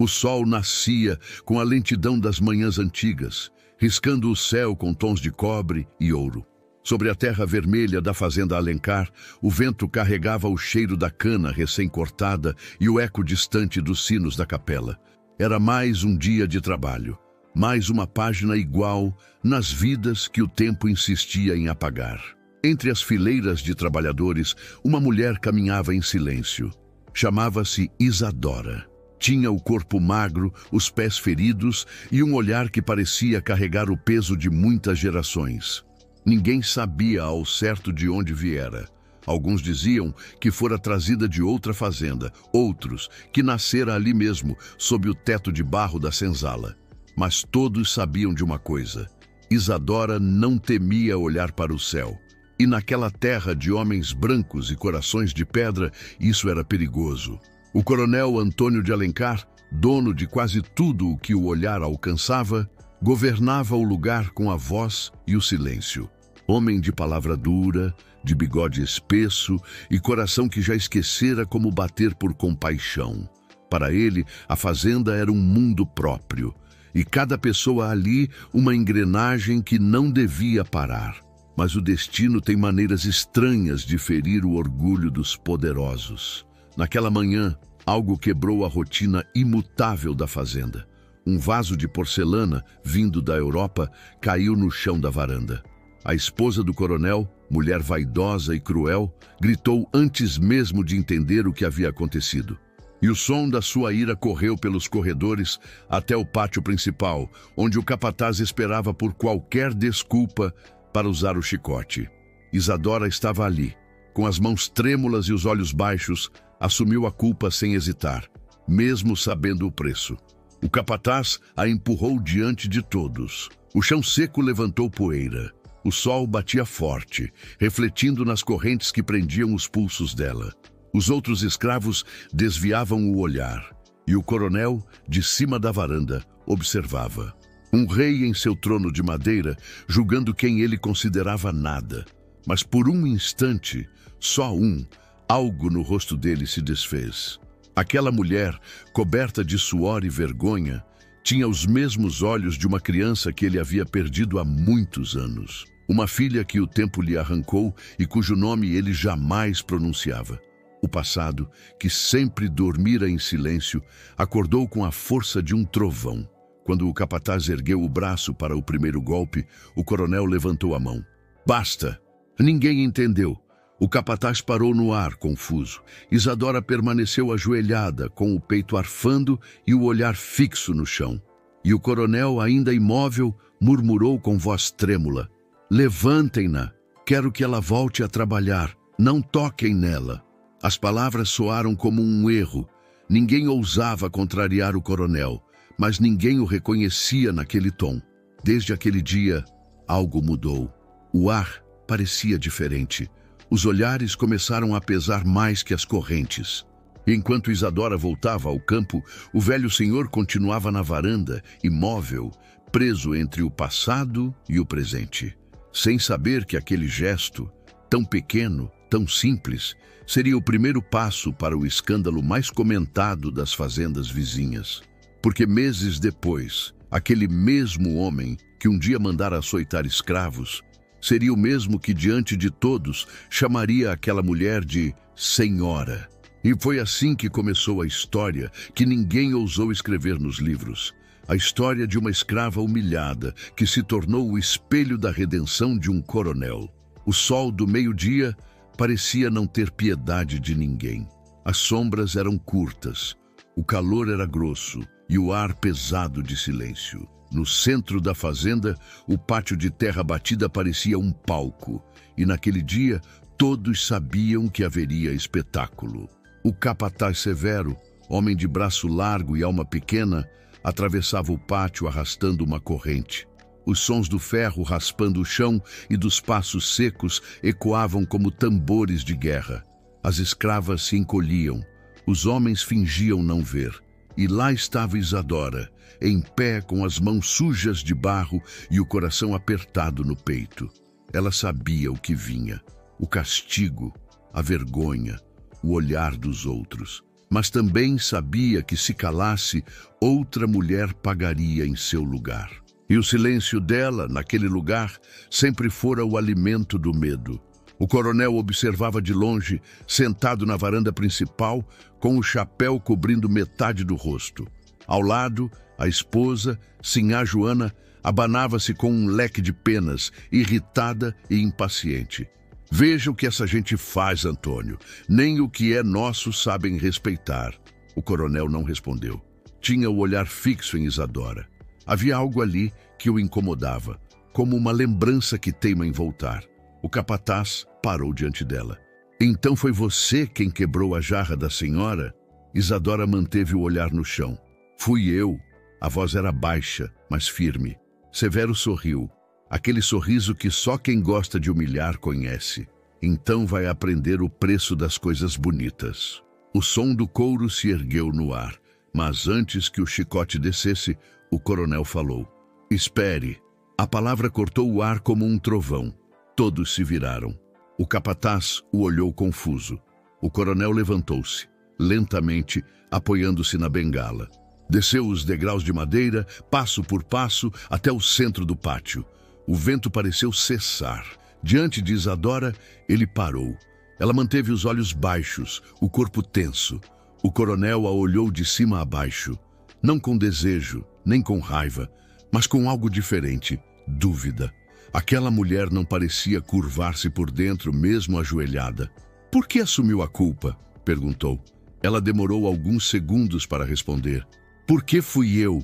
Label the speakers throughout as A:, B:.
A: O sol nascia com a lentidão das manhãs antigas, riscando o céu com tons de cobre e ouro. Sobre a terra vermelha da fazenda Alencar, o vento carregava o cheiro da cana recém-cortada e o eco distante dos sinos da capela. Era mais um dia de trabalho, mais uma página igual nas vidas que o tempo insistia em apagar. Entre as fileiras de trabalhadores, uma mulher caminhava em silêncio. Chamava-se Isadora. Tinha o corpo magro, os pés feridos e um olhar que parecia carregar o peso de muitas gerações. Ninguém sabia ao certo de onde viera. Alguns diziam que fora trazida de outra fazenda, outros que nascera ali mesmo, sob o teto de barro da senzala. Mas todos sabiam de uma coisa: Isadora não temia olhar para o céu. E naquela terra de homens brancos e corações de pedra, isso era perigoso. O coronel Antônio de Alencar, dono de quase tudo o que o olhar alcançava, governava o lugar com a voz e o silêncio. Homem de palavra dura, de bigode espesso e coração que já esquecera como bater por compaixão. Para ele, a fazenda era um mundo próprio, e cada pessoa ali uma engrenagem que não devia parar. Mas o destino tem maneiras estranhas de ferir o orgulho dos poderosos. Naquela manhã, algo quebrou a rotina imutável da fazenda. Um vaso de porcelana, vindo da Europa, caiu no chão da varanda. A esposa do coronel, mulher vaidosa e cruel, gritou antes mesmo de entender o que havia acontecido. E o som da sua ira correu pelos corredores até o pátio principal, onde o capataz esperava por qualquer desculpa para usar o chicote. Isadora estava ali, com as mãos trêmulas e os olhos baixos, assumiu a culpa sem hesitar, mesmo sabendo o preço. O capataz a empurrou diante de todos. O chão seco levantou poeira. O sol batia forte, refletindo nas correntes que prendiam os pulsos dela. Os outros escravos desviavam o olhar, e o coronel, de cima da varanda, observava. Um rei em seu trono de madeira, julgando quem ele considerava nada. Mas por um instante, só um, algo no rosto dele se desfez. Aquela mulher, coberta de suor e vergonha, tinha os mesmos olhos de uma criança que ele havia perdido há muitos anos. Uma filha que o tempo lhe arrancou e cujo nome ele jamais pronunciava. O passado, que sempre dormira em silêncio, acordou com a força de um trovão. Quando o capataz ergueu o braço para o primeiro golpe, o coronel levantou a mão. Basta! Ninguém entendeu. O capataz parou no ar, confuso. Isadora permaneceu ajoelhada, com o peito arfando e o olhar fixo no chão. E o coronel, ainda imóvel, murmurou com voz trêmula: Levantem-na, quero que ela volte a trabalhar, não toquem nela. As palavras soaram como um erro. Ninguém ousava contrariar o coronel, mas ninguém o reconhecia naquele tom. Desde aquele dia, algo mudou. O ar parecia diferente. Os olhares começaram a pesar mais que as correntes. Enquanto Isadora voltava ao campo, o velho senhor continuava na varanda, imóvel, preso entre o passado e o presente. Sem saber que aquele gesto, tão pequeno, tão simples, seria o primeiro passo para o escândalo mais comentado das fazendas vizinhas. Porque meses depois, aquele mesmo homem que um dia mandara açoitar escravos, seria o mesmo que diante de todos chamaria aquela mulher de senhora. E foi assim que começou a história que ninguém ousou escrever nos livros. A história de uma escrava humilhada que se tornou o espelho da redenção de um coronel. O sol do meio-dia parecia não ter piedade de ninguém. As sombras eram curtas, o calor era grosso e o ar pesado de silêncio. No centro da fazenda, o pátio de terra batida parecia um palco, e naquele dia todos sabiam que haveria espetáculo. O capataz severo, homem de braço largo e alma pequena, atravessava o pátio arrastando uma corrente. Os sons do ferro raspando o chão e dos passos secos ecoavam como tambores de guerra. As escravas se encolhiam, os homens fingiam não ver. E lá estava Isadora, em pé com as mãos sujas de barro e o coração apertado no peito. Ela sabia o que vinha, o castigo, a vergonha, o olhar dos outros. mas também sabia que se calasse, outra mulher pagaria em seu lugar. E o silêncio dela, naquele lugar, sempre fora o alimento do medo. O coronel observava de longe, sentado na varanda principal, com o chapéu cobrindo metade do rosto. Ao lado, a esposa, Sinhá Joana, abanava-se com um leque de penas, irritada e impaciente. Veja o que essa gente faz, Antônio. Nem o que é nosso sabem respeitar. O coronel não respondeu. Tinha o olhar fixo em Isadora. Havia algo ali que o incomodava, como uma lembrança que teima em voltar. O capataz parou diante dela. Então foi você quem quebrou a jarra da senhora? Isadora manteve o olhar no chão. Fui eu. A voz era baixa, mas firme. Severo sorriu. Aquele sorriso que só quem gosta de humilhar conhece. Então vai aprender o preço das coisas bonitas. O som do couro se ergueu no ar, mas antes que o chicote descesse, o coronel falou. Espere. A palavra cortou o ar como um trovão. Todos se viraram. O capataz o olhou confuso. O coronel levantou-se, lentamente, apoiando-se na bengala. Desceu os degraus de madeira, passo por passo, até o centro do pátio. O vento pareceu cessar. Diante de Isadora, ele parou. Ela manteve os olhos baixos, o corpo tenso. O coronel a olhou de cima a baixo. Não com desejo, nem com raiva, mas com algo diferente, dúvida. Aquela mulher não parecia curvar-se por dentro, mesmo ajoelhada. Por que assumiu a culpa? Perguntou. Ela demorou alguns segundos para responder. Por que fui eu?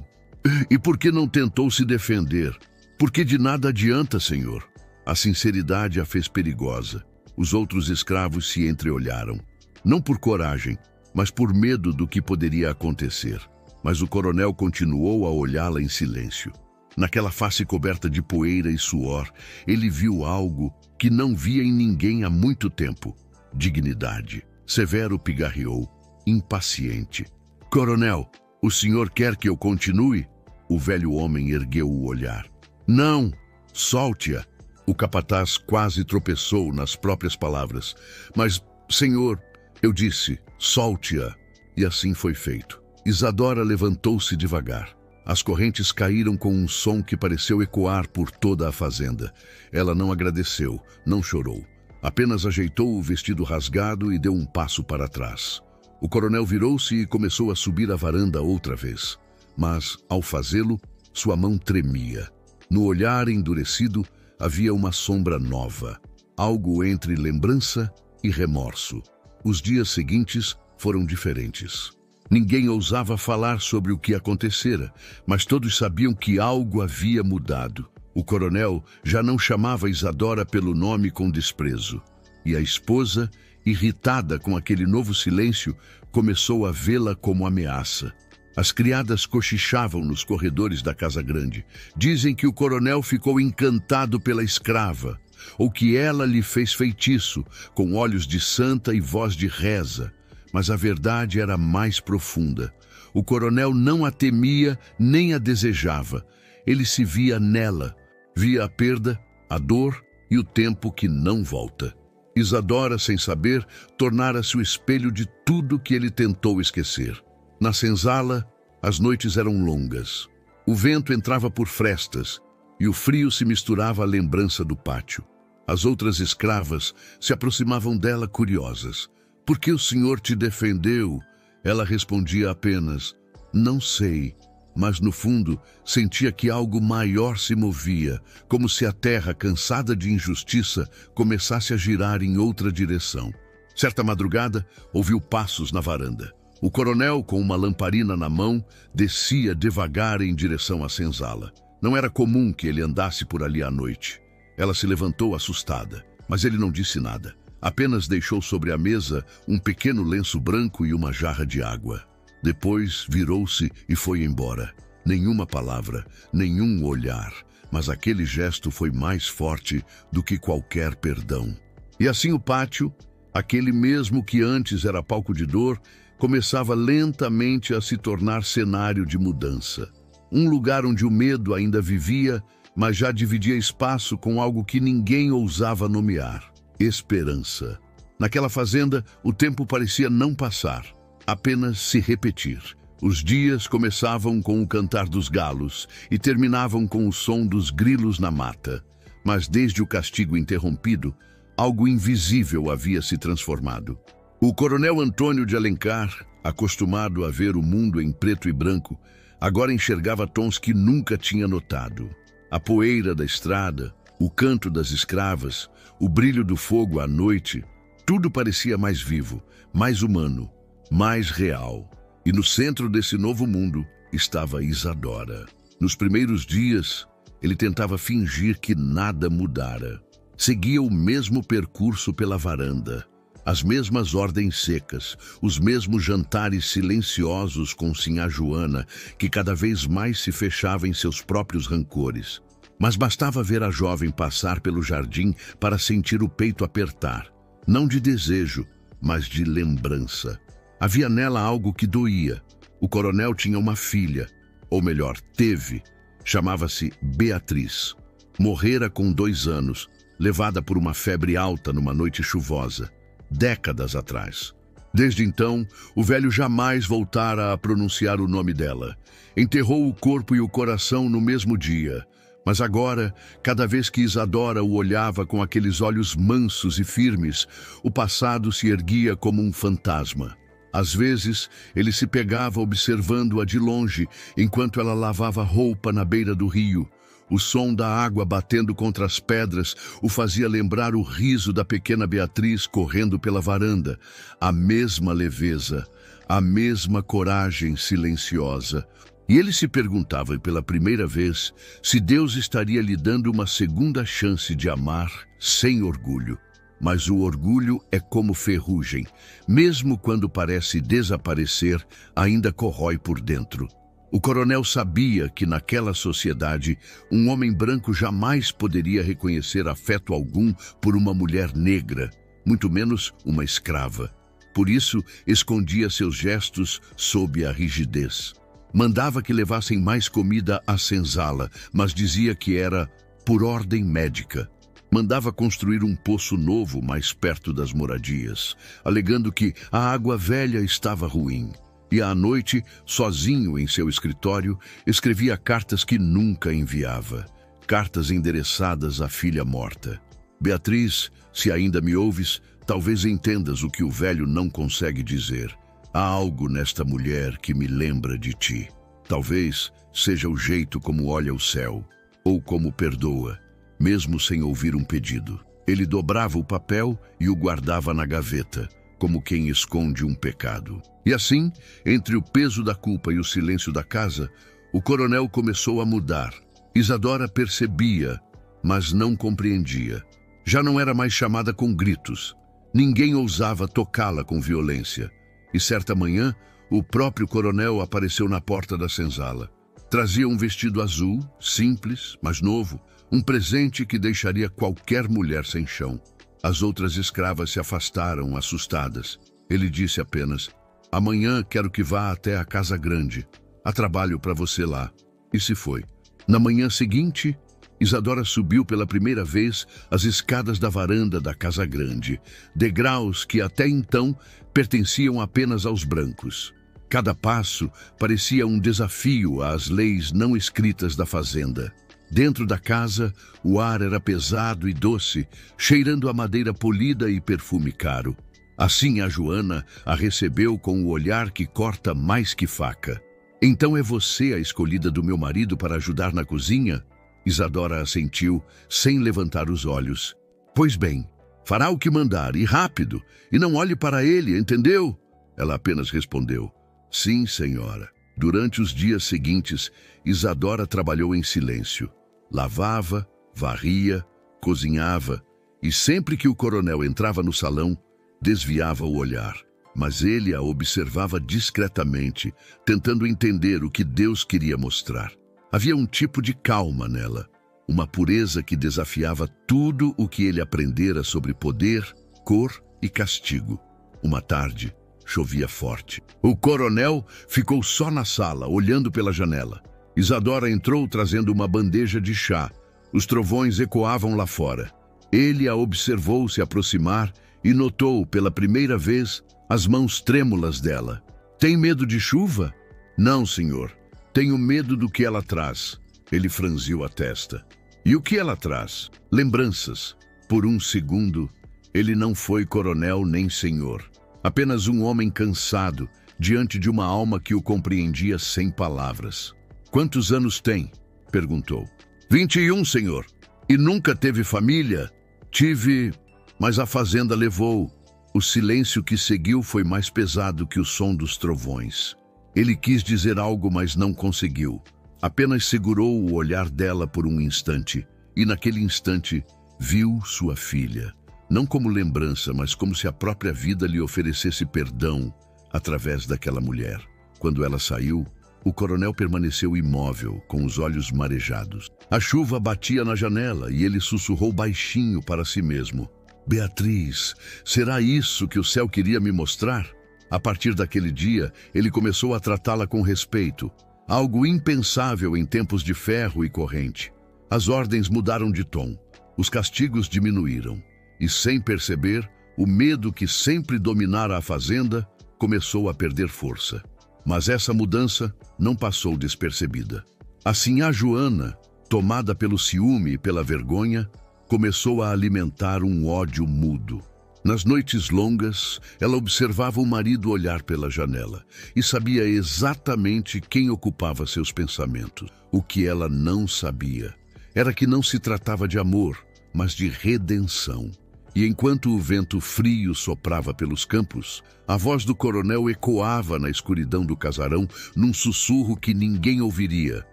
A: E por que não tentou se defender? Porque de nada adianta, senhor. A sinceridade a fez perigosa. Os outros escravos se entreolharam. Não por coragem, mas por medo do que poderia acontecer. Mas o coronel continuou a olhá-la em silêncio. Naquela face coberta de poeira e suor, ele viu algo que não via em ninguém há muito tempo. Dignidade. Severo pigarreou, impaciente. Coronel, o senhor quer que eu continue? O velho homem ergueu o olhar. Não, solte-a. O capataz quase tropeçou nas próprias palavras. Mas, senhor, eu disse, solte-a. E assim foi feito. Isadora levantou-se devagar. As correntes caíram com um som que pareceu ecoar por toda a fazenda. Ela não agradeceu, não chorou. Apenas ajeitou o vestido rasgado e deu um passo para trás. O coronel virou-se e começou a subir a varanda outra vez. Mas, ao fazê-lo, sua mão tremia. No olhar endurecido, havia uma sombra nova. Algo entre lembrança e remorso. Os dias seguintes foram diferentes. Ninguém ousava falar sobre o que acontecera, mas todos sabiam que algo havia mudado. O coronel já não chamava Isadora pelo nome com desprezo. E a esposa, irritada com aquele novo silêncio, começou a vê-la como ameaça. As criadas cochichavam nos corredores da casa grande. Dizem que o coronel ficou encantado pela escrava, ou que ela lhe fez feitiço, com olhos de santa e voz de reza. Mas a verdade era mais profunda. O coronel não a temia nem a desejava. Ele se via nela. Via a perda, a dor e o tempo que não volta. Isadora, sem saber, tornara-se o espelho de tudo que ele tentou esquecer. Na senzala, as noites eram longas. O vento entrava por frestas e o frio se misturava à lembrança do pátio. As outras escravas se aproximavam dela curiosas. Por que o senhor te defendeu? Ela respondia apenas, não sei, mas no fundo sentia que algo maior se movia, como se a terra, cansada de injustiça, começasse a girar em outra direção. Certa madrugada, ouviu passos na varanda. O coronel, com uma lamparina na mão, descia devagar em direção à senzala. Não era comum que ele andasse por ali à noite. Ela se levantou assustada, mas ele não disse nada. Apenas deixou sobre a mesa um pequeno lenço branco e uma jarra de água. Depois virou-se e foi embora. Nenhuma palavra, nenhum olhar, mas aquele gesto foi mais forte do que qualquer perdão. E assim o pátio, aquele mesmo que antes era palco de dor, começava lentamente a se tornar cenário de mudança. Um lugar onde o medo ainda vivia, mas já dividia espaço com algo que ninguém ousava nomear. Esperança. Naquela fazenda, o tempo parecia não passar. apenas se repetir. Os dias começavam com o cantar dos galos e terminavam com o som dos grilos na mata. Mas desde o castigo interrompido, algo invisível havia se transformado. O coronel Antônio de Alencar, acostumado a ver o mundo em preto e branco, agora enxergava tons que nunca tinha notado. A poeira da estrada, o canto das escravas, o brilho do fogo à noite, tudo parecia mais vivo, mais humano, mais real. E no centro desse novo mundo estava Isadora. Nos primeiros dias, ele tentava fingir que nada mudara. Seguia o mesmo percurso pela varanda, as mesmas ordens secas, os mesmos jantares silenciosos com sinhá Joana, que cada vez mais se fechava em seus próprios rancores. Mas bastava ver a jovem passar pelo jardim para sentir o peito apertar, não de desejo, mas de lembrança. Havia nela algo que doía. O coronel tinha uma filha, ou melhor, teve. Chamava-se Beatriz. Morrera com 2 anos, levada por uma febre alta numa noite chuvosa, décadas atrás. Desde então, o velho jamais voltara a pronunciar o nome dela. Enterrou o corpo e o coração no mesmo dia. Mas agora, cada vez que Isadora o olhava com aqueles olhos mansos e firmes, o passado se erguia como um fantasma. Às vezes, ele se pegava observando-a de longe, enquanto ela lavava roupa na beira do rio. O som da água batendo contra as pedras o fazia lembrar o riso da pequena Beatriz correndo pela varanda. A mesma leveza, a mesma coragem silenciosa. E ele se perguntava pela primeira vez se Deus estaria lhe dando uma segunda chance de amar sem orgulho. Mas o orgulho é como ferrugem. Mesmo quando parece desaparecer, ainda corrói por dentro. O coronel sabia que naquela sociedade, um homem branco jamais poderia reconhecer afeto algum por uma mulher negra, muito menos uma escrava. Por isso, escondia seus gestos sob a rigidez. Mandava que levassem mais comida à senzala, mas dizia que era por ordem médica. Mandava construir um poço novo mais perto das moradias, alegando que a água velha estava ruim. E à noite, sozinho em seu escritório, escrevia cartas que nunca enviava. Cartas endereçadas à filha morta. Beatriz, se ainda me ouves, talvez entendas o que o velho não consegue dizer. Há algo nesta mulher que me lembra de ti. Talvez seja o jeito como olha o céu, ou como perdoa. Mesmo sem ouvir um pedido. Ele dobrava o papel e o guardava na gaveta, como quem esconde um pecado. E assim, entre o peso da culpa e o silêncio da casa, o coronel começou a mudar. Isadora percebia, mas não compreendia. Já não era mais chamada com gritos. Ninguém ousava tocá-la com violência. E certa manhã, o próprio coronel apareceu na porta da senzala. Trazia um vestido azul, simples, mas novo, um presente que deixaria qualquer mulher sem chão. As outras escravas se afastaram, assustadas. Ele disse apenas: amanhã quero que vá até a Casa Grande. Há trabalho para você lá. E se foi. Na manhã seguinte, Isadora subiu pela primeira vez as escadas da varanda da Casa Grande, degraus que até então pertenciam apenas aos brancos. Cada passo parecia um desafio às leis não escritas da fazenda. Dentro da casa, o ar era pesado e doce, cheirando a madeira polida e perfume caro. Assim a Joana a recebeu com o olhar que corta mais que faca. Então é você a escolhida do meu marido para ajudar na cozinha? Isadora assentiu, sem levantar os olhos. Pois bem, fará o que mandar, e rápido, e não olhe para ele, entendeu? Ela apenas respondeu: sim, senhora. Durante os dias seguintes, Isadora trabalhou em silêncio. Lavava, varria, cozinhava, e sempre que o coronel entrava no salão, desviava o olhar. Mas ele a observava discretamente, tentando entender o que Deus queria mostrar. Havia um tipo de calma nela, uma pureza que desafiava tudo o que ele aprendera sobre poder, cor e castigo. Uma tarde, chovia forte. O coronel ficou só na sala, olhando pela janela. Isadora entrou trazendo uma bandeja de chá. Os trovões ecoavam lá fora. Ele a observou se aproximar e notou, pela primeira vez, as mãos trêmulas dela. Tem medo de chuva? Não, senhor. Tenho medo do que ela traz. Ele franziu a testa. E o que ela traz? Lembranças. Por um segundo, ele não foi coronel nem senhor. Apenas um homem cansado, diante de uma alma que o compreendia sem palavras. Quantos anos tem? Perguntou. 21, senhor. E nunca teve família? Tive, mas a fazenda levou. O silêncio que seguiu foi mais pesado que o som dos trovões. Ele quis dizer algo, mas não conseguiu. Apenas segurou o olhar dela por um instante, e naquele instante viu sua filha. Não como lembrança, mas como se a própria vida lhe oferecesse perdão através daquela mulher. Quando ela saiu, o coronel permaneceu imóvel, com os olhos marejados. A chuva batia na janela e ele sussurrou baixinho para si mesmo. Beatriz, será isso que o céu queria me mostrar? A partir daquele dia, ele começou a tratá-la com respeito, algo impensável em tempos de ferro e corrente. As ordens mudaram de tom, os castigos diminuíram, e sem perceber, o medo que sempre dominara a fazenda começou a perder força. Mas essa mudança não passou despercebida. A sinhá Joana, tomada pelo ciúme e pela vergonha, começou a alimentar um ódio mudo. Nas noites longas, ela observava o marido olhar pela janela e sabia exatamente quem ocupava seus pensamentos. O que ela não sabia era que não se tratava de amor, mas de redenção. E enquanto o vento frio soprava pelos campos, a voz do coronel ecoava na escuridão do casarão num sussurro que ninguém ouviria.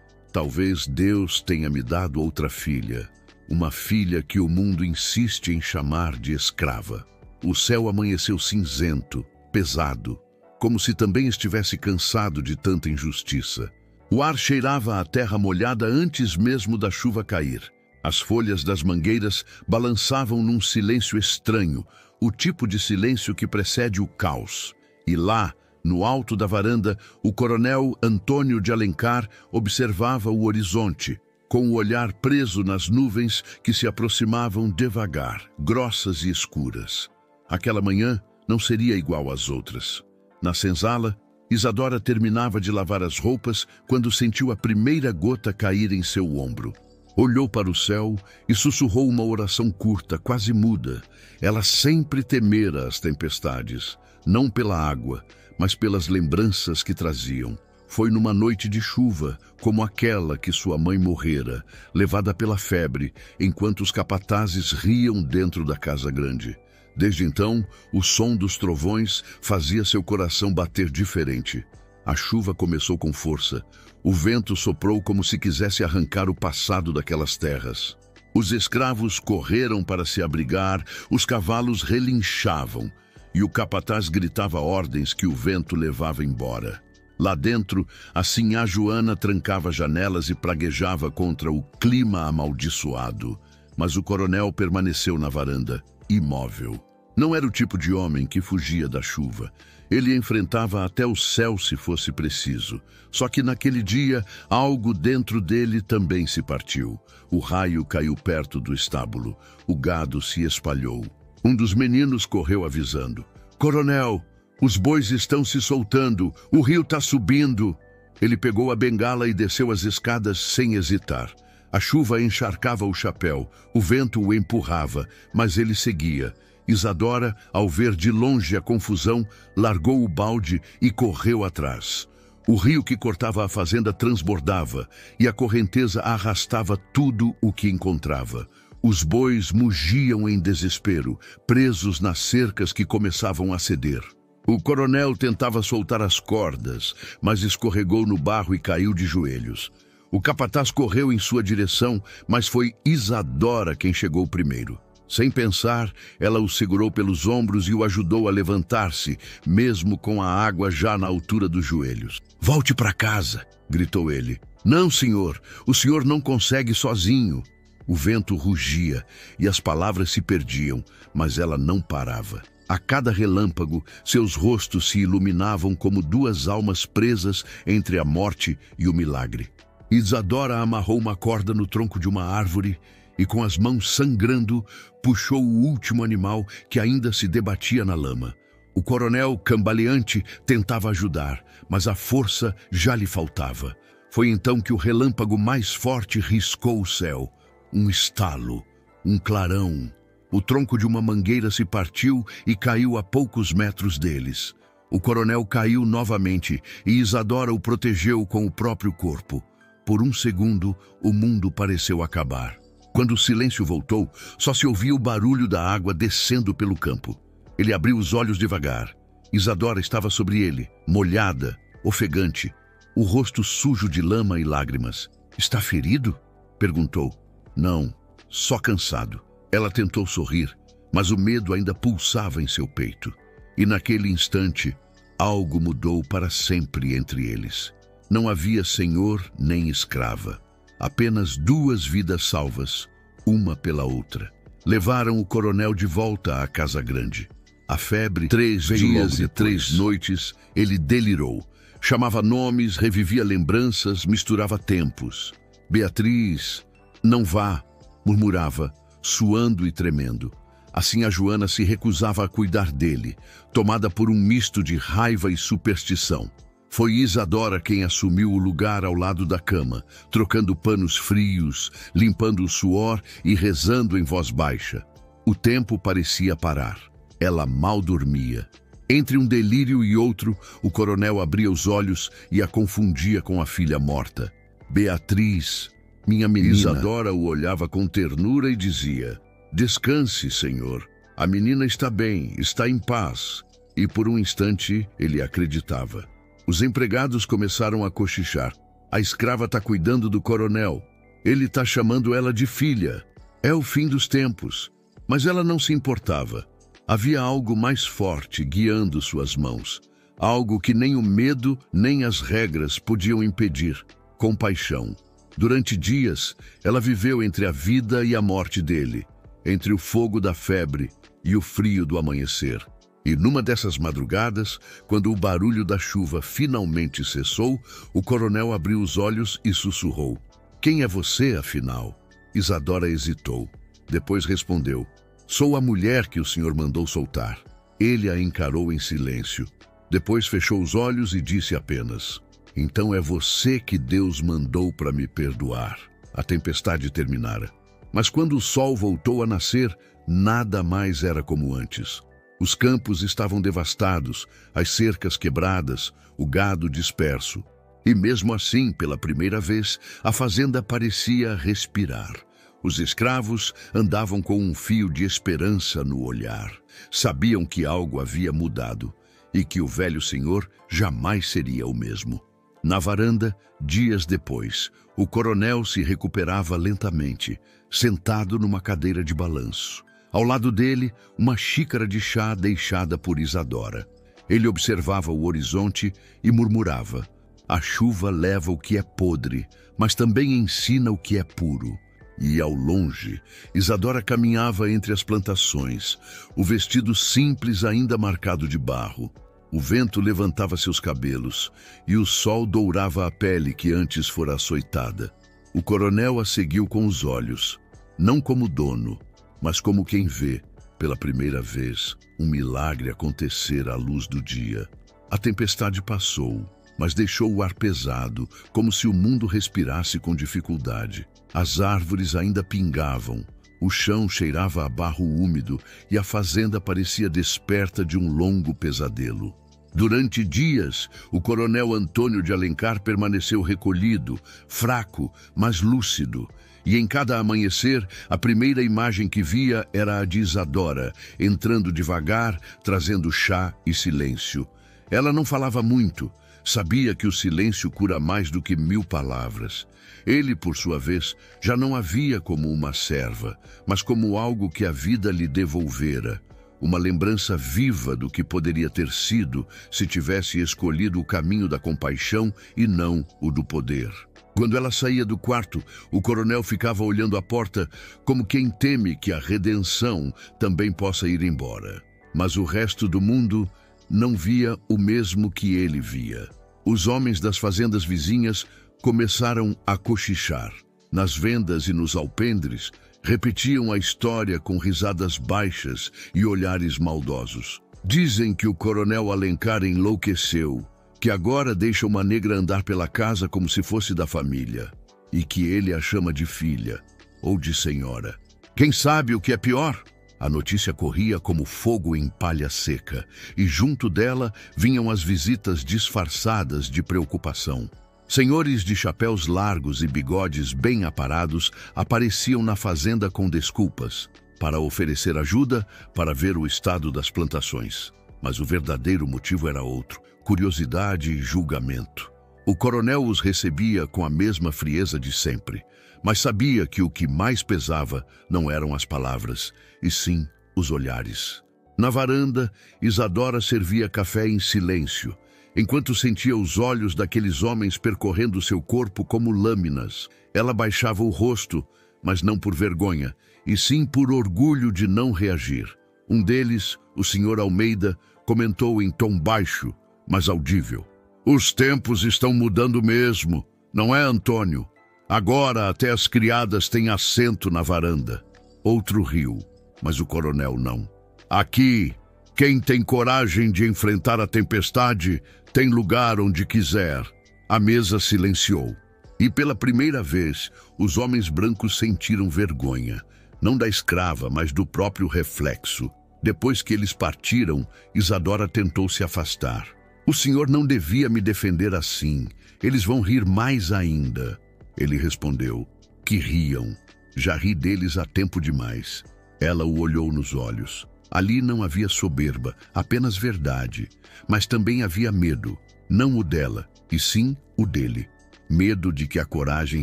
A: Talvez Deus tenha me dado outra filha, uma filha que o mundo insiste em chamar de escrava. O céu amanheceu cinzento, pesado, como se também estivesse cansado de tanta injustiça. O ar cheirava a terra molhada antes mesmo da chuva cair. As folhas das mangueiras balançavam num silêncio estranho, o tipo de silêncio que precede o caos. E lá, no alto da varanda, o coronel Antônio de Alencar observava o horizonte, com o olhar preso nas nuvens que se aproximavam devagar, grossas e escuras. Aquela manhã não seria igual às outras. Na senzala, Isadora terminava de lavar as roupas quando sentiu a primeira gota cair em seu ombro. Olhou para o céu e sussurrou uma oração curta, quase muda. Ela sempre temera as tempestades, não pela água, mas pelas lembranças que traziam. Foi numa noite de chuva, como aquela que sua mãe morrera, levada pela febre, enquanto os capatazes riam dentro da casa grande. Desde então, o som dos trovões fazia seu coração bater diferente. A chuva começou com força. O vento soprou como se quisesse arrancar o passado daquelas terras. Os escravos correram para se abrigar, os cavalos relinchavam, e o capataz gritava ordens que o vento levava embora. Lá dentro, a sinhá Joana trancava janelas e praguejava contra o clima amaldiçoado. Mas o coronel permaneceu na varanda, imóvel. Não era o tipo de homem que fugia da chuva. Ele enfrentava até o céu se fosse preciso. Só que naquele dia, algo dentro dele também se partiu. O raio caiu perto do estábulo. O gado se espalhou. Um dos meninos correu avisando. Coronel, os bois estão se soltando. O rio está subindo. Ele pegou a bengala e desceu as escadas sem hesitar. A chuva encharcava o chapéu. O vento o empurrava, mas ele seguia. Isadora, ao ver de longe a confusão, largou o balde e correu atrás. O rio que cortava a fazenda transbordava e a correnteza arrastava tudo o que encontrava. Os bois mugiam em desespero, presos nas cercas que começavam a ceder. O coronel tentava soltar as cordas, mas escorregou no barro e caiu de joelhos. O capataz correu em sua direção, mas foi Isadora quem chegou primeiro. Sem pensar, ela o segurou pelos ombros e o ajudou a levantar-se, mesmo com a água já na altura dos joelhos. Volte para casa, gritou ele. Não, senhor, o senhor não consegue sozinho. O vento rugia e as palavras se perdiam, mas ela não parava. A cada relâmpago, seus rostos se iluminavam como duas almas presas entre a morte e o milagre. Isadora amarrou uma corda no tronco de uma árvore e, com as mãos sangrando, puxou o último animal que ainda se debatia na lama. O coronel, cambaleante, tentava ajudar, mas a força já lhe faltava. Foi então que o relâmpago mais forte riscou o céu. Um estalo, um clarão. O tronco de uma mangueira se partiu e caiu a poucos metros deles. O coronel caiu novamente e Isadora o protegeu com o próprio corpo. Por um segundo, o mundo pareceu acabar. Quando o silêncio voltou, só se ouvia o barulho da água descendo pelo campo. Ele abriu os olhos devagar. Isadora estava sobre ele, molhada, ofegante, o rosto sujo de lama e lágrimas. "Está ferido?" perguntou. "Não, só cansado." Ela tentou sorrir, mas o medo ainda pulsava em seu peito. E naquele instante, algo mudou para sempre entre eles. Não havia senhor nem escrava. Apenas duas vidas salvas, uma pela outra. Levaram o coronel de volta à Casa Grande. A febre, 3 dias e 3 noites, ele delirou. Chamava nomes, revivia lembranças, misturava tempos. "Beatriz, não vá", murmurava, suando e tremendo. Assim a Joana se recusava a cuidar dele, tomada por um misto de raiva e superstição. Foi Isadora quem assumiu o lugar ao lado da cama, trocando panos frios, limpando o suor e rezando em voz baixa. O tempo parecia parar. Ela mal dormia. Entre um delírio e outro, o coronel abria os olhos e a confundia com a filha morta. "Beatriz, minha menina." Isadora o olhava com ternura e dizia: "Descanse, senhor. A menina está bem, está em paz." E por um instante ele acreditava. Os empregados começaram a cochichar. "A escrava está cuidando do coronel. Ele está chamando ela de filha. É o fim dos tempos." Mas ela não se importava. Havia algo mais forte guiando suas mãos. Algo que nem o medo nem as regras podiam impedir. Compaixão. Durante dias, ela viveu entre a vida e a morte dele, entre o fogo da febre e o frio do amanhecer. E numa dessas madrugadas, quando o barulho da chuva finalmente cessou, o coronel abriu os olhos e sussurrou: "Quem é você, afinal?" Isadora hesitou. Depois respondeu: "Sou a mulher que o senhor mandou soltar." Ele a encarou em silêncio. Depois fechou os olhos e disse apenas: "Então é você que Deus mandou para me perdoar." A tempestade terminara. Mas quando o sol voltou a nascer, nada mais era como antes. Os campos estavam devastados, as cercas quebradas, o gado disperso. E mesmo assim, pela primeira vez, a fazenda parecia respirar. Os escravos andavam com um fio de esperança no olhar. Sabiam que algo havia mudado e que o velho senhor jamais seria o mesmo. Na varanda, dias depois, o coronel se recuperava lentamente, sentado numa cadeira de balanço. Ao lado dele, uma xícara de chá deixada por Isadora. Ele observava o horizonte e murmurava: "A chuva leva o que é podre, mas também ensina o que é puro." E ao longe, Isadora caminhava entre as plantações, o vestido simples ainda marcado de barro. O vento levantava seus cabelos e o sol dourava a pele que antes fora açoitada. O coronel a seguiu com os olhos, não como dono, mas como quem vê, pela primeira vez, um milagre acontecer à luz do dia. A tempestade passou, mas deixou o ar pesado, como se o mundo respirasse com dificuldade. As árvores ainda pingavam, o chão cheirava a barro úmido e a fazenda parecia desperta de um longo pesadelo. Durante dias, o coronel Antônio de Alencar permaneceu recolhido, fraco, mas lúcido. E em cada amanhecer, a primeira imagem que via era a de Isadora, entrando devagar, trazendo chá e silêncio. Ela não falava muito. Sabia que o silêncio cura mais do que 1000 palavras. Ele, por sua vez, já não a via como uma serva, mas como algo que a vida lhe devolvera. Uma lembrança viva do que poderia ter sido se tivesse escolhido o caminho da compaixão e não o do poder. Quando ela saía do quarto, o coronel ficava olhando a porta como quem teme que a redenção também possa ir embora. Mas o resto do mundo não via o mesmo que ele via. Os homens das fazendas vizinhas começaram a cochichar. Nas vendas e nos alpendres, repetiam a história com risadas baixas e olhares maldosos. Dizem que o coronel Alencar enlouqueceu, que agora deixa uma negra andar pela casa como se fosse da família, e que ele a chama de filha ou de senhora. Quem sabe o que é pior? A notícia corria como fogo em palha seca, e junto dela vinham as visitas disfarçadas de preocupação. Senhores de chapéus largos e bigodes bem aparados apareciam na fazenda com desculpas, para oferecer ajuda, para ver o estado das plantações. Mas o verdadeiro motivo era outro: curiosidade e julgamento. O coronel os recebia com a mesma frieza de sempre, mas sabia que o que mais pesava não eram as palavras, e sim os olhares. Na varanda, Isadora servia café em silêncio, enquanto sentia os olhos daqueles homens percorrendo seu corpo como lâminas. Ela baixava o rosto, mas não por vergonha, e sim por orgulho de não reagir. Um deles, o Sr. Almeida, comentou em tom baixo, mas audível: "Os tempos estão mudando mesmo, não é, Antônio? Agora até as criadas têm assento na varanda." Outro riu, mas o coronel não. "Aqui, quem tem coragem de enfrentar a tempestade tem lugar onde quiser." A mesa silenciou. E pela primeira vez, os homens brancos sentiram vergonha, não da escrava, mas do próprio reflexo. Depois que eles partiram, Isadora tentou se afastar. "O senhor não devia me defender assim. Eles vão rir mais ainda." Ele respondeu: "Que riam. Já ri deles há tempo demais." Ela o olhou nos olhos. Ali não havia soberba, apenas verdade. Mas também havia medo, não o dela, e sim o dele. Medo de que a coragem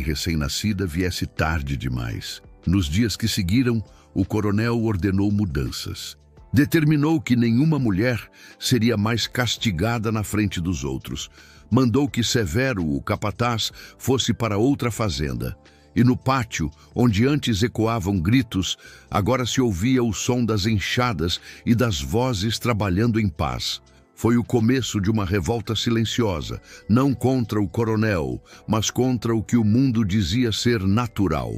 A: recém-nascida viesse tarde demais. Nos dias que seguiram, o coronel ordenou mudanças. Determinou que nenhuma mulher seria mais castigada na frente dos outros. Mandou que Severo, o capataz, fosse para outra fazenda. E no pátio, onde antes ecoavam gritos, agora se ouvia o som das enxadas e das vozes trabalhando em paz. Foi o começo de uma revolta silenciosa, não contra o coronel, mas contra o que o mundo dizia ser natural.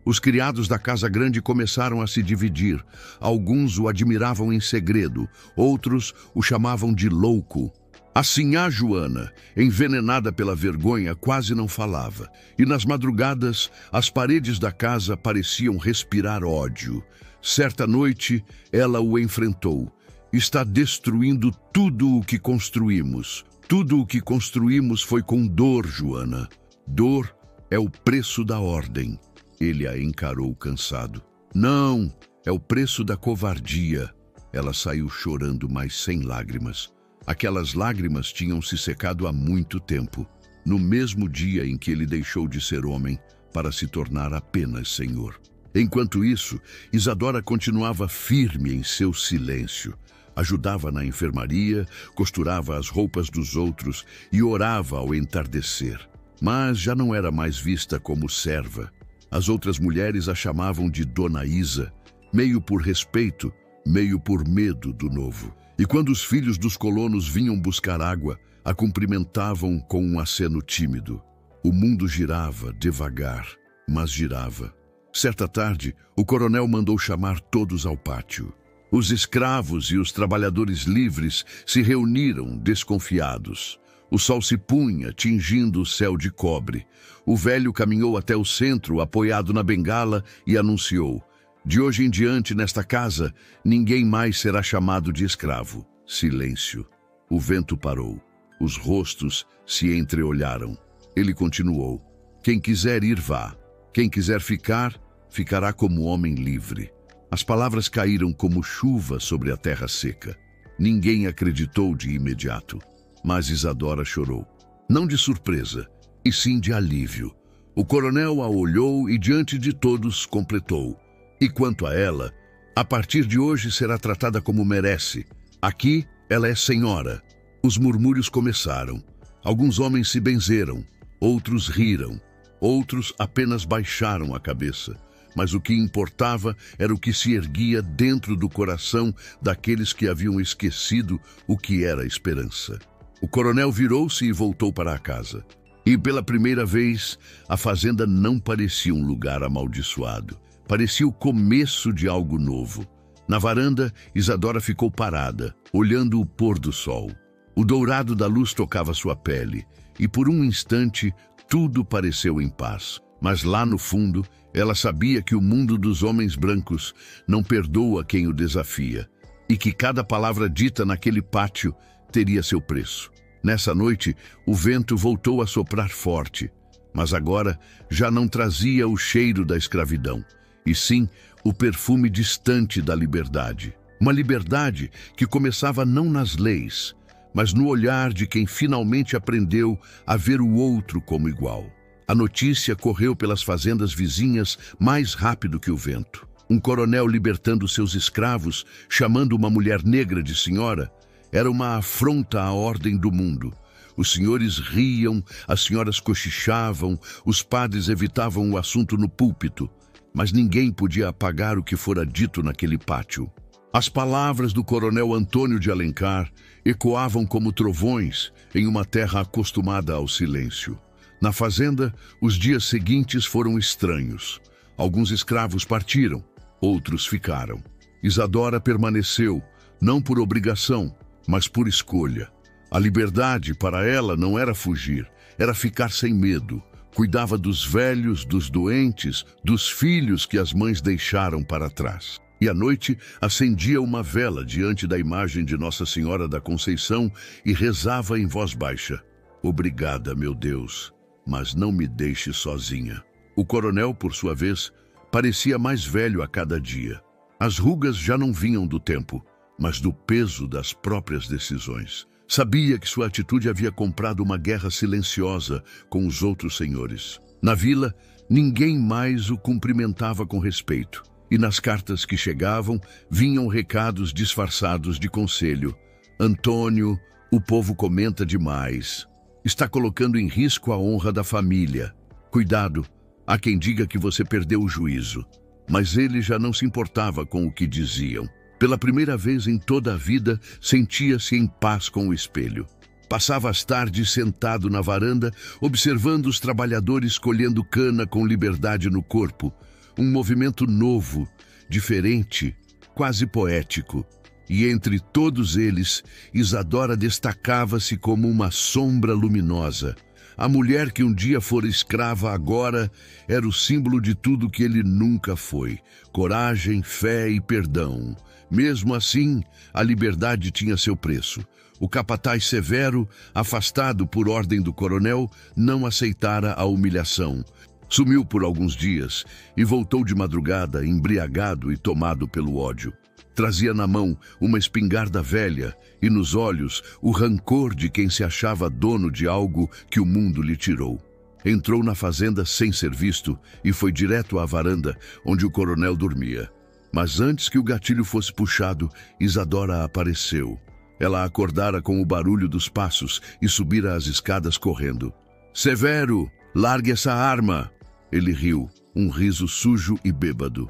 A: Os criados da Casa Grande começaram a se dividir. Alguns o admiravam em segredo, outros o chamavam de louco. A sinhá Joana, envenenada pela vergonha, quase não falava. E nas madrugadas, as paredes da casa pareciam respirar ódio. Certa noite, ela o enfrentou. "Está destruindo tudo o que construímos. Tudo o que construímos foi com dor, Joana. Dor é o preço da ordem." Ele a encarou cansado. "Não, é o preço da covardia." Ela saiu chorando, mas sem lágrimas. Aquelas lágrimas tinham se secado há muito tempo, no mesmo dia em que ele deixou de ser homem para se tornar apenas senhor. Enquanto isso, Isadora continuava firme em seu silêncio. Ajudava na enfermaria, costurava as roupas dos outros e orava ao entardecer. Mas já não era mais vista como serva. As outras mulheres a chamavam de Dona Isa, meio por respeito, meio por medo do novo. E quando os filhos dos colonos vinham buscar água, a cumprimentavam com um aceno tímido. O mundo girava devagar, mas girava. Certa tarde, o coronel mandou chamar todos ao pátio. Os escravos e os trabalhadores livres se reuniram desconfiados. O sol se punha, tingindo o céu de cobre. O velho caminhou até o centro, apoiado na bengala, e anunciou: "De hoje em diante, nesta casa, ninguém mais será chamado de escravo." Silêncio. O vento parou. Os rostos se entreolharam. Ele continuou: "Quem quiser ir, vá. Quem quiser ficar, ficará como homem livre." As palavras caíram como chuva sobre a terra seca. Ninguém acreditou de imediato. Mas Isadora chorou. Não de surpresa, e sim de alívio. O coronel a olhou e, diante de todos, completou: "E quanto a ela, a partir de hoje será tratada como merece. Aqui, ela é senhora." Os murmúrios começaram. Alguns homens se benzeram, outros riram, outros apenas baixaram a cabeça. Mas o que importava era o que se erguia dentro do coração daqueles que haviam esquecido o que era esperança. O coronel virou-se e voltou para a casa. E pela primeira vez, a fazenda não parecia um lugar amaldiçoado. Parecia o começo de algo novo. Na varanda, Isadora ficou parada, olhando o pôr do sol. O dourado da luz tocava sua pele, e por um instante tudo pareceu em paz. Mas lá no fundo, ela sabia que o mundo dos homens brancos não perdoa quem o desafia, e que cada palavra dita naquele pátio teria seu preço. Nessa noite, o vento voltou a soprar forte, mas agora já não trazia o cheiro da escravidão, e sim o perfume distante da liberdade. Uma liberdade que começava não nas leis, mas no olhar de quem finalmente aprendeu a ver o outro como igual. A notícia correu pelas fazendas vizinhas mais rápido que o vento. Um coronel libertando seus escravos, chamando uma mulher negra de senhora, era uma afronta à ordem do mundo. Os senhores riam, as senhoras cochichavam, os padres evitavam o assunto no púlpito, mas ninguém podia apagar o que fora dito naquele pátio. As palavras do coronel Antônio de Alencar ecoavam como trovões em uma terra acostumada ao silêncio. Na fazenda, os dias seguintes foram estranhos. Alguns escravos partiram, outros ficaram. Isadora permaneceu, não por obrigação, mas por escolha. A liberdade para ela não era fugir, era ficar sem medo. Cuidava dos velhos, dos doentes, dos filhos que as mães deixaram para trás. E à noite acendia uma vela diante da imagem de Nossa Senhora da Conceição e rezava em voz baixa: "Obrigada, meu Deus, mas não me deixe sozinha." O coronel, por sua vez, parecia mais velho a cada dia. As rugas já não vinham do tempo, mas do peso das próprias decisões. Sabia que sua atitude havia comprado uma guerra silenciosa com os outros senhores. Na vila, ninguém mais o cumprimentava com respeito. E nas cartas que chegavam, vinham recados disfarçados de conselho. "Antônio, o povo comenta demais. Está colocando em risco a honra da família. Cuidado, há quem diga que você perdeu o juízo." Mas ele já não se importava com o que diziam. Pela primeira vez em toda a vida, sentia-se em paz com o espelho. Passava as tardes sentado na varanda, observando os trabalhadores colhendo cana com liberdade no corpo. Um movimento novo, diferente, quase poético. E entre todos eles, Isadora destacava-se como uma sombra luminosa. A mulher que um dia fora escrava agora era o símbolo de tudo que ele nunca foi: coragem, fé e perdão. Mesmo assim, a liberdade tinha seu preço. O capataz Severo, afastado por ordem do coronel, não aceitara a humilhação. Sumiu por alguns dias e voltou de madrugada, embriagado e tomado pelo ódio. Trazia na mão uma espingarda velha e nos olhos o rancor de quem se achava dono de algo que o mundo lhe tirou. Entrou na fazenda sem ser visto e foi direto à varanda onde o coronel dormia. Mas antes que o gatilho fosse puxado, Isadora apareceu. Ela acordara com o barulho dos passos e subira as escadas correndo. "Severo, largue essa arma!" Ele riu, um riso sujo e bêbado.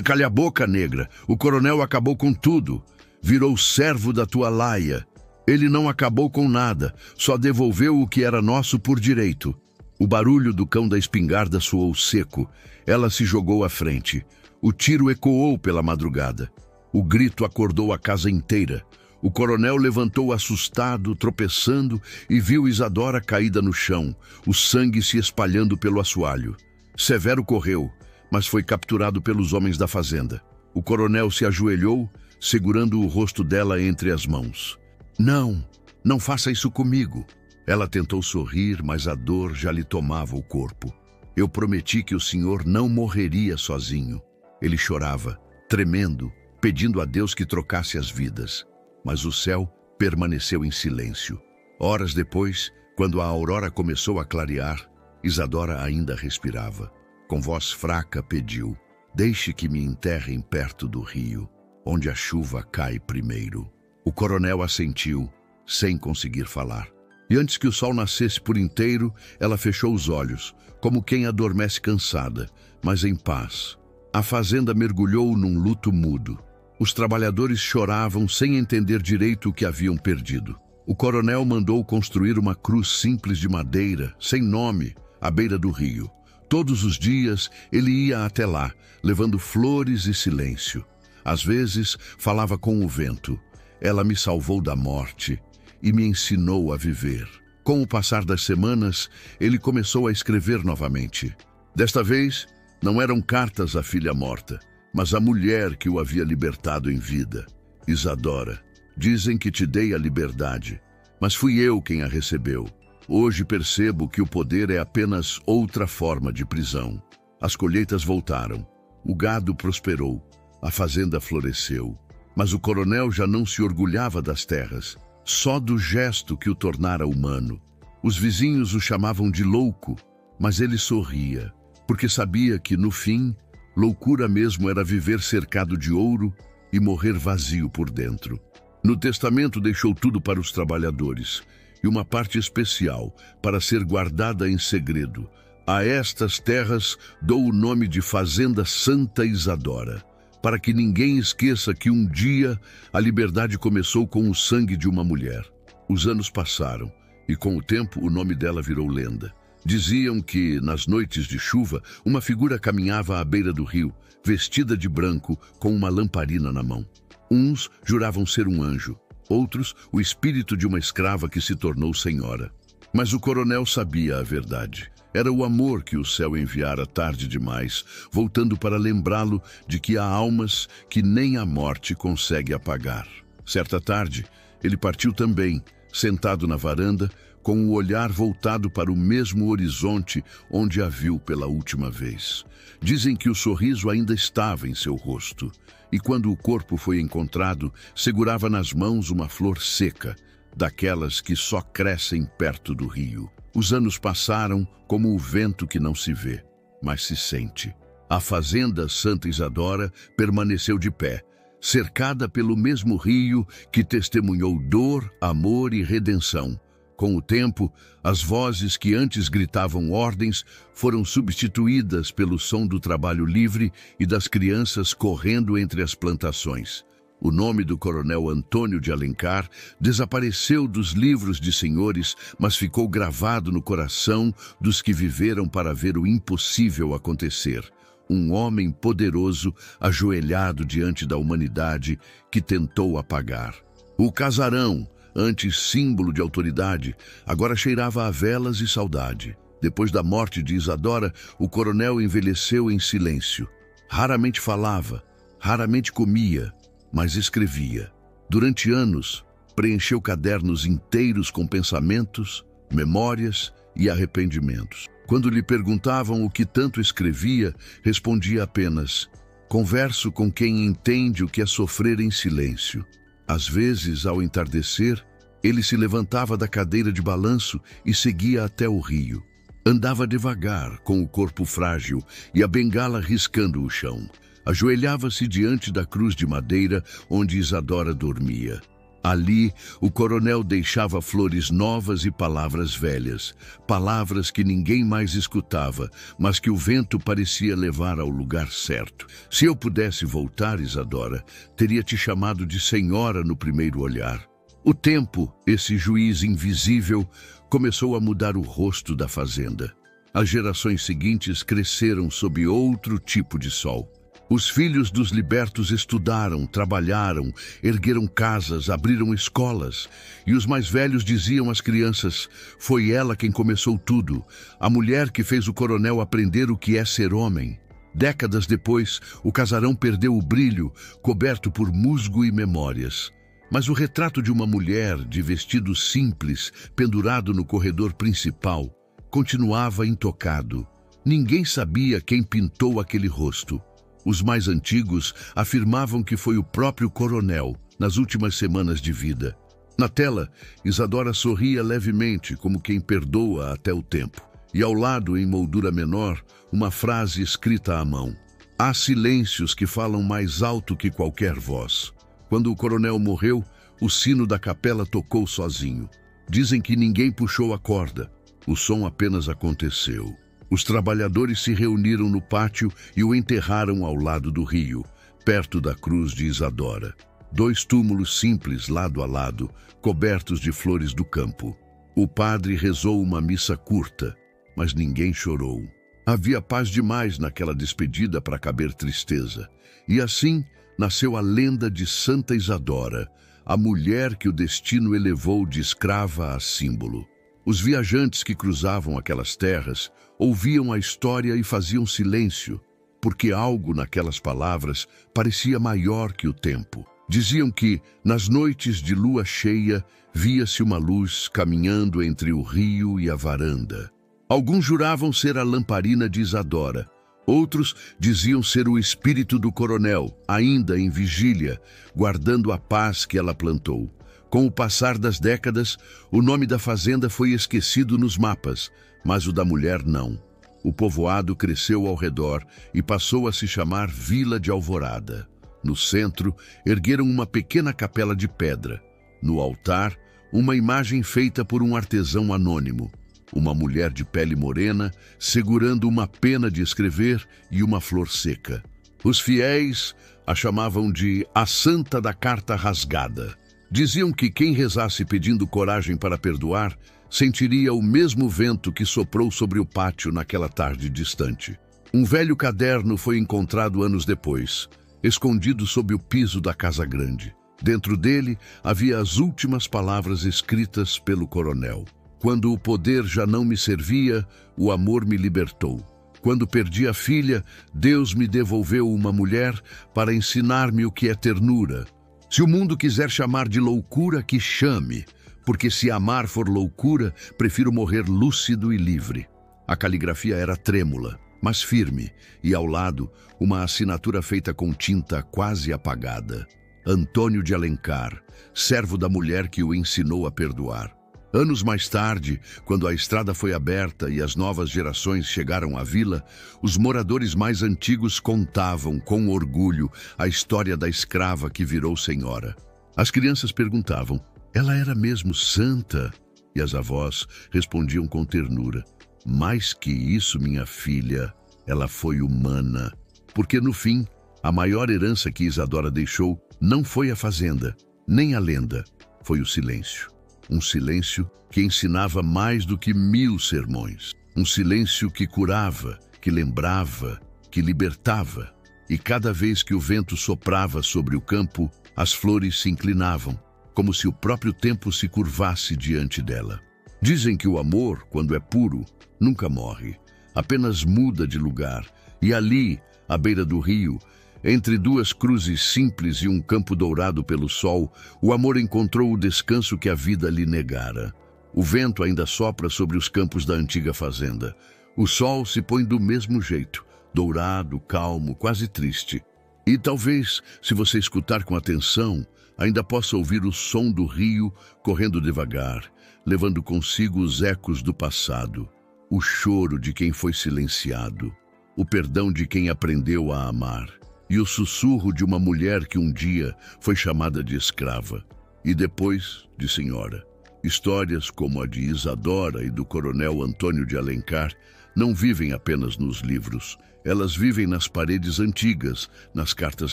A: "Calha a boca, negra. O coronel acabou com tudo. Virou servo da tua laia. Ele não acabou com nada, só devolveu o que era nosso por direito." O barulho do cão da espingarda soou seco. Ela se jogou à frente. O tiro ecoou pela madrugada. O grito acordou a casa inteira. O coronel levantou assustado, tropeçando, e viu Isadora caída no chão, o sangue se espalhando pelo assoalho. Severo correu, mas foi capturado pelos homens da fazenda. O coronel se ajoelhou, segurando o rosto dela entre as mãos. Não, não faça isso comigo." Ela tentou sorrir, mas a dor já lhe tomava o corpo. "Eu prometi que o senhor não morreria sozinho." Ele chorava, tremendo, pedindo a Deus que trocasse as vidas. Mas o céu permaneceu em silêncio. Horas depois, quando a aurora começou a clarear, Isadora ainda respirava. Com voz fraca pediu: "Deixe que me enterrem perto do rio, onde a chuva cai primeiro." O coronel assentiu, sem conseguir falar. E antes que o sol nascesse por inteiro, ela fechou os olhos, como quem adormece cansada, mas em paz. A fazenda mergulhou num luto mudo. Os trabalhadores choravam sem entender direito o que haviam perdido. O coronel mandou construir uma cruz simples de madeira, sem nome, à beira do rio. Todos os dias ele ia até lá, levando flores e silêncio. Às vezes, falava com o vento. Ela me salvou da morte e me ensinou a viver. Com o passar das semanas, ele começou a escrever novamente. Desta vez, não eram cartas à filha morta, mas à mulher que o havia libertado em vida. Isadora, dizem que te dei a liberdade, mas fui eu quem a recebeu. Hoje percebo que o poder é apenas outra forma de prisão. As colheitas voltaram, o gado prosperou, a fazenda floresceu. Mas o coronel já não se orgulhava das terras, só do gesto que o tornara humano. Os vizinhos o chamavam de louco, mas ele sorria, porque sabia que, no fim, loucura mesmo era viver cercado de ouro e morrer vazio por dentro. No testamento deixou tudo para os trabalhadores, e uma parte especial para ser guardada em segredo. A estas terras dou o nome de Fazenda Santa Isadora, para que ninguém esqueça que um dia a liberdade começou com o sangue de uma mulher. Os anos passaram e com o tempo o nome dela virou lenda. Diziam que, nas noites de chuva, uma figura caminhava à beira do rio, vestida de branco, com uma lamparina na mão. Uns juravam ser um anjo, outros o espírito de uma escrava que se tornou senhora. Mas o coronel sabia a verdade. Era o amor que o céu enviara tarde demais, voltando para lembrá-lo de que há almas que nem a morte consegue apagar. Certa tarde, ele partiu também, sentado na varanda, com o olhar voltado para o mesmo horizonte onde a viu pela última vez. Dizem que o sorriso ainda estava em seu rosto, e quando o corpo foi encontrado, segurava nas mãos uma flor seca, daquelas que só crescem perto do rio. Os anos passaram como o vento que não se vê, mas se sente. A fazenda Santa Isadora permaneceu de pé, cercada pelo mesmo rio que testemunhou dor, amor e redenção. Com o tempo, as vozes que antes gritavam ordens foram substituídas pelo som do trabalho livre e das crianças correndo entre as plantações. O nome do coronel Antônio de Alencar desapareceu dos livros de senhores, mas ficou gravado no coração dos que viveram para ver o impossível acontecer. Um homem poderoso ajoelhado diante da humanidade que tentou apagar. O casarão, antes símbolo de autoridade, agora cheirava a velas e saudade. Depois da morte de Isadora, o coronel envelheceu em silêncio. Raramente falava, raramente comia, mas escrevia. Durante anos, preencheu cadernos inteiros com pensamentos, memórias e arrependimentos. Quando lhe perguntavam o que tanto escrevia, respondia apenas: converso com quem entende o que é sofrer em silêncio. Às vezes, ao entardecer, ele se levantava da cadeira de balanço e seguia até o rio. Andava devagar, com o corpo frágil e a bengala riscando o chão. Ajoelhava-se diante da cruz de madeira onde Isadora dormia. Ali, o coronel deixava flores novas e palavras velhas, palavras que ninguém mais escutava, mas que o vento parecia levar ao lugar certo. Se eu pudesse voltar, Isadora, teria te chamado de senhora no primeiro olhar. O tempo, esse juiz invisível, começou a mudar o rosto da fazenda. As gerações seguintes cresceram sob outro tipo de sol. Os filhos dos libertos estudaram, trabalharam, ergueram casas, abriram escolas. E os mais velhos diziam às crianças: foi ela quem começou tudo, a mulher que fez o coronel aprender o que é ser homem. Décadas depois, o casarão perdeu o brilho, coberto por musgo e memórias. Mas o retrato de uma mulher, de vestido simples, pendurado no corredor principal, continuava intocado. Ninguém sabia quem pintou aquele rosto. Os mais antigos afirmavam que foi o próprio coronel, nas últimas semanas de vida. Na tela, Isadora sorria levemente, como quem perdoa até o tempo. E ao lado, em moldura menor, uma frase escrita à mão: há silêncios que falam mais alto que qualquer voz. Quando o coronel morreu, o sino da capela tocou sozinho. Dizem que ninguém puxou a corda. O som apenas aconteceu. Os trabalhadores se reuniram no pátio e o enterraram ao lado do rio, perto da cruz de Isadora. 2 túmulos simples, lado a lado, cobertos de flores do campo. O padre rezou uma missa curta, mas ninguém chorou. Havia paz demais naquela despedida para caber tristeza. E assim, nasceu a lenda de Santa Isadora, a mulher que o destino elevou de escrava a símbolo. Os viajantes que cruzavam aquelas terras ouviam a história e faziam silêncio, porque algo naquelas palavras parecia maior que o tempo. Diziam que, nas noites de lua cheia, via-se uma luz caminhando entre o rio e a varanda. Alguns juravam ser a lamparina de Isadora. Outros diziam ser o espírito do coronel, ainda em vigília, guardando a paz que ela plantou. Com o passar das décadas, o nome da fazenda foi esquecido nos mapas, mas o da mulher não. O povoado cresceu ao redor e passou a se chamar Vila de Alvorada. No centro, ergueram uma pequena capela de pedra. No altar, uma imagem feita por um artesão anônimo. Uma mulher de pele morena, segurando uma pena de escrever e uma flor seca. Os fiéis a chamavam de a Santa da Carta Rasgada. Diziam que quem rezasse pedindo coragem para perdoar, sentiria o mesmo vento que soprou sobre o pátio naquela tarde distante. Um velho caderno foi encontrado anos depois, escondido sob o piso da casa grande. Dentro dele havia as últimas palavras escritas pelo coronel. Quando o poder já não me servia, o amor me libertou. Quando perdi a filha, Deus me devolveu uma mulher para ensinar-me o que é ternura. Se o mundo quiser chamar de loucura, que chame, porque se amar for loucura, prefiro morrer lúcido e livre. A caligrafia era trêmula, mas firme, e ao lado, uma assinatura feita com tinta quase apagada. Antônio de Alencar, servo da mulher que o ensinou a perdoar. Anos mais tarde, quando a estrada foi aberta e as novas gerações chegaram à vila, os moradores mais antigos contavam, com orgulho, a história da escrava que virou senhora. As crianças perguntavam, ela era mesmo santa? E as avós respondiam com ternura, mais que isso, minha filha, ela foi humana. Porque no fim, a maior herança que Isadora deixou não foi a fazenda, nem a lenda, foi o silêncio. Um silêncio que ensinava mais do que 1000 sermões. Um silêncio que curava, que lembrava, que libertava. E cada vez que o vento soprava sobre o campo, as flores se inclinavam, como se o próprio tempo se curvasse diante dela. Dizem que o amor, quando é puro, nunca morre, apenas muda de lugar. E ali, à beira do rio, entre duas cruzes simples e um campo dourado pelo sol, o amor encontrou o descanso que a vida lhe negara. O vento ainda sopra sobre os campos da antiga fazenda. O sol se põe do mesmo jeito, dourado, calmo, quase triste. E talvez, se você escutar com atenção, ainda possa ouvir o som do rio correndo devagar, levando consigo os ecos do passado, o choro de quem foi silenciado, o perdão de quem aprendeu a amar. E o sussurro de uma mulher que um dia foi chamada de escrava e depois de senhora. Histórias como a de Isadora e do coronel Antônio de Alencar não vivem apenas nos livros. Elas vivem nas paredes antigas, nas cartas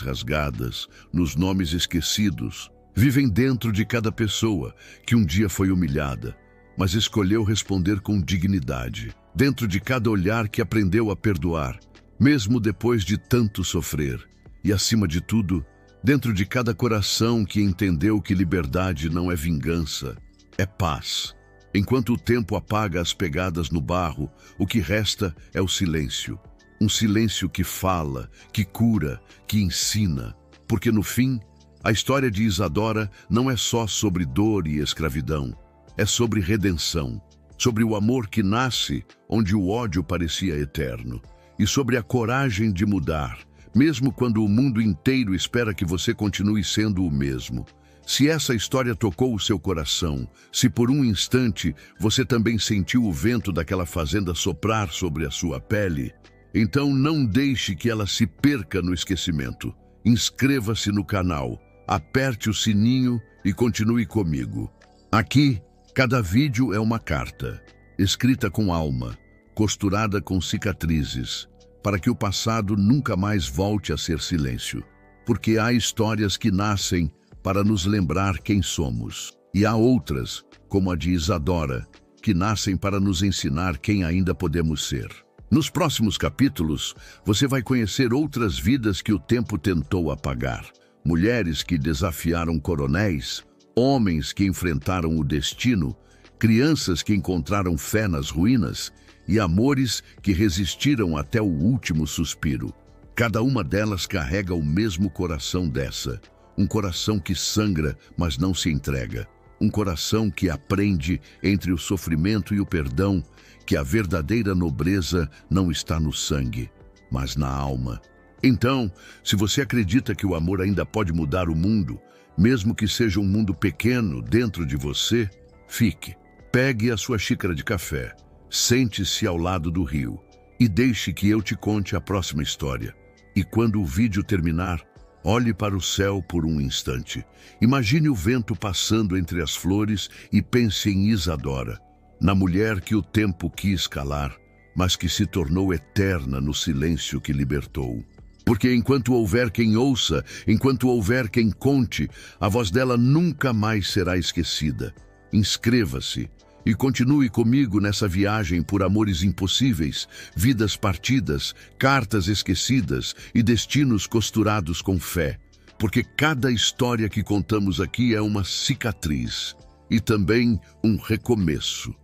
A: rasgadas, nos nomes esquecidos. Vivem dentro de cada pessoa que um dia foi humilhada, mas escolheu responder com dignidade. Dentro de cada olhar que aprendeu a perdoar, mesmo depois de tanto sofrer. E, acima de tudo, dentro de cada coração que entendeu que liberdade não é vingança, é paz. Enquanto o tempo apaga as pegadas no barro, o que resta é o silêncio. Um silêncio que fala, que cura, que ensina. Porque, no fim, a história de Isadora não é só sobre dor e escravidão. É sobre redenção. Sobre o amor que nasce onde o ódio parecia eterno. E sobre a coragem de mudar, mesmo quando o mundo inteiro espera que você continue sendo o mesmo. Se essa história tocou o seu coração, se por um instante você também sentiu o vento daquela fazenda soprar sobre a sua pele, então não deixe que ela se perca no esquecimento. Inscreva-se no canal, aperte o sininho e continue comigo. Aqui, cada vídeo é uma carta, escrita com alma, costurada com cicatrizes, para que o passado nunca mais volte a ser silêncio. Porque há histórias que nascem para nos lembrar quem somos. E há outras, como a de Isadora, que nascem para nos ensinar quem ainda podemos ser. Nos próximos capítulos, você vai conhecer outras vidas que o tempo tentou apagar. Mulheres que desafiaram coronéis, homens que enfrentaram o destino, crianças que encontraram fé nas ruínas e amores que resistiram até o último suspiro. Cada uma delas carrega o mesmo coração dessa, um coração que sangra, mas não se entrega. Um coração que aprende entre o sofrimento e o perdão que a verdadeira nobreza não está no sangue, mas na alma. Então, se você acredita que o amor ainda pode mudar o mundo, mesmo que seja um mundo pequeno dentro de você, fique. Pegue a sua xícara de café, sente-se ao lado do rio e deixe que eu te conte a próxima história. E quando o vídeo terminar, olhe para o céu por um instante. Imagine o vento passando entre as flores e pense em Isadora, na mulher que o tempo quis calar, mas que se tornou eterna no silêncio que libertou. Porque enquanto houver quem ouça, enquanto houver quem conte, a voz dela nunca mais será esquecida. Inscreva-se e continue comigo nessa viagem por amores impossíveis, vidas partidas, cartas esquecidas e destinos costurados com fé. Porque cada história que contamos aqui é uma cicatriz e também um recomeço.